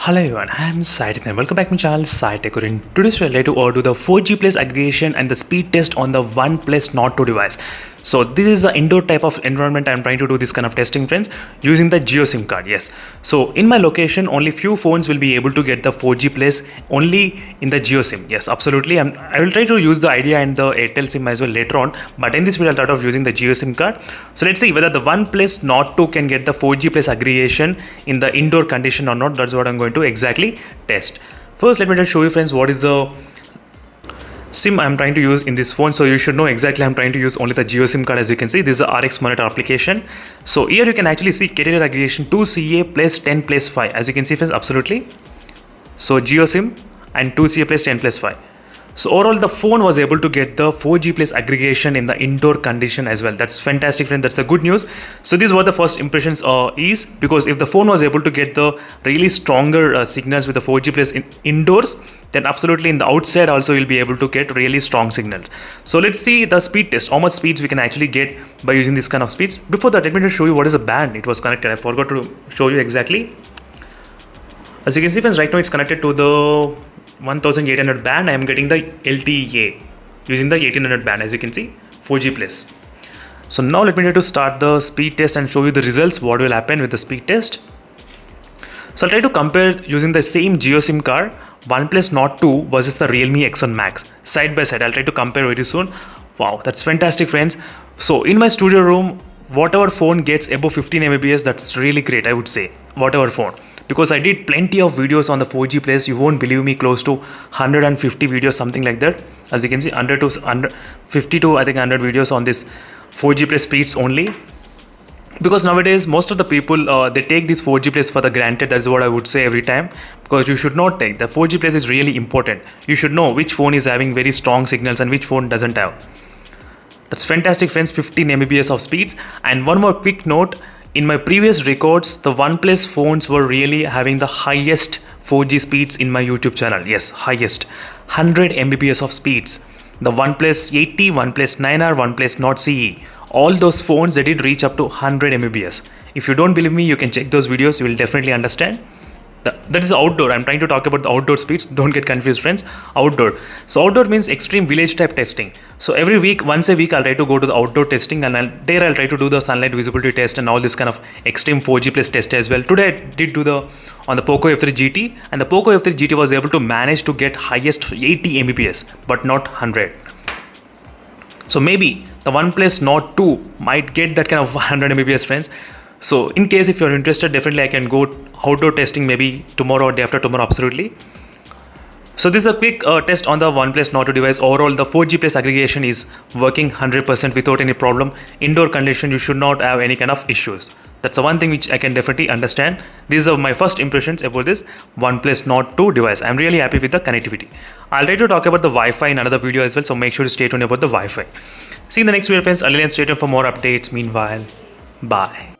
Hello everyone, I am Saitech and welcome back to my channel Saitech. In today's video, I'll do the 4G plus aggregation and the speed test on the OnePlus Nord 2 device. So this is the indoor type of environment I'm trying to do this kind of testing, friends, using the Jio SIM card. Yes. So in my location, only few phones will be able to get the 4G plus only in the Jio SIM. Yes, absolutely. I will try to use the Idea and the Airtel SIM as well later on. But in this video, I'll start off using the Jio SIM card. So let's see whether the OnePlus Nord 2 can get the 4G plus aggregation in the indoor condition or not. That's what I'm going to exactly test. First, let me just show you, friends, what is the SIM I'm trying to use in this phone. So you should know exactly I'm trying to use only the Jio SIM card. As you can see, this is the RX Monitor application. So here you can actually see carrier aggregation 2CA plus 10 plus 5. As you can see, friends, absolutely. So Jio SIM and 2CA plus 10 plus 5. So overall, the phone was able to get the 4G plus aggregation in the indoor condition as well. That's fantastic, friend. That's the good news. So this is what the first impressions is, because if the phone was able to get the really stronger signals with the 4G plus indoors, then absolutely in the outside also you'll be able to get really strong signals. So let's see the speed test, how much speeds we can actually get by using this kind of speeds. Before that, let me just show you what is the band it was connected. I forgot to show you exactly. As you can see, friends, right now it's connected to the 1800 band. I am getting the LTE using the 1800 band, as you can see, 4G plus. So now let me try to start the speed test and show you the results, what will happen with the speed test. So I'll try to compare using the same Jio SIM card, OnePlus Nord 2 versus the Realme X1 Max. Side by side, I'll try to compare very soon. Wow, that's fantastic, friends. So in my studio room, whatever phone gets above 15 Mbps, that's really great, I would say, whatever phone. Because I did plenty of videos on the 4G plus, you won't believe me, close to 150 videos, something like that. As you can see, 50 to I think 100 videos on this 4G plus speeds only. Because nowadays most of the people they take this 4G plus for the granted. That's what I would say every time, because you should not take the 4G plus is really important. You should know which phone is having very strong signals and which phone doesn't have. That's fantastic, friends. 15 Mbps of speeds. And one more quick note, in my previous records, the OnePlus phones were really having the highest 4G speeds in my YouTube channel. Yes, highest, 100 Mbps of speeds. The OnePlus 80, OnePlus 9R, OnePlus Nord CE, all those phones, they did reach up to 100 Mbps. If you don't believe me, you can check those videos, you will definitely understand. That is outdoor. I'm trying to talk about the outdoor speeds. Don't get confused, friends. Outdoor. So outdoor means extreme village type testing. So every week, once a week, I'll try to go to the outdoor testing, and I'll try to do the sunlight visibility test and all this kind of extreme 4G plus test as well. Today I did do on the Poco F3 GT, and the Poco F3 GT was able to manage to get highest 80 Mbps, but not 100. So maybe the OnePlus Nord 2 might get that kind of 100 Mbps, friends. So in case if you're interested, definitely I can go outdoor testing maybe tomorrow or day after tomorrow, absolutely. So this is a quick test on the OnePlus Nord 2 device. Overall, the 4G plus aggregation is working 100% without any problem. Indoor condition, you should not have any kind of issues. That's the one thing which I can definitely understand. These are my first impressions about this OnePlus Nord 2 device. I'm really happy with the connectivity. I'll try to talk about the Wi-Fi in another video as well, so make sure to stay tuned about the Wi-Fi. See you in the next video, friends. I'll stay tuned for more updates. Meanwhile, bye.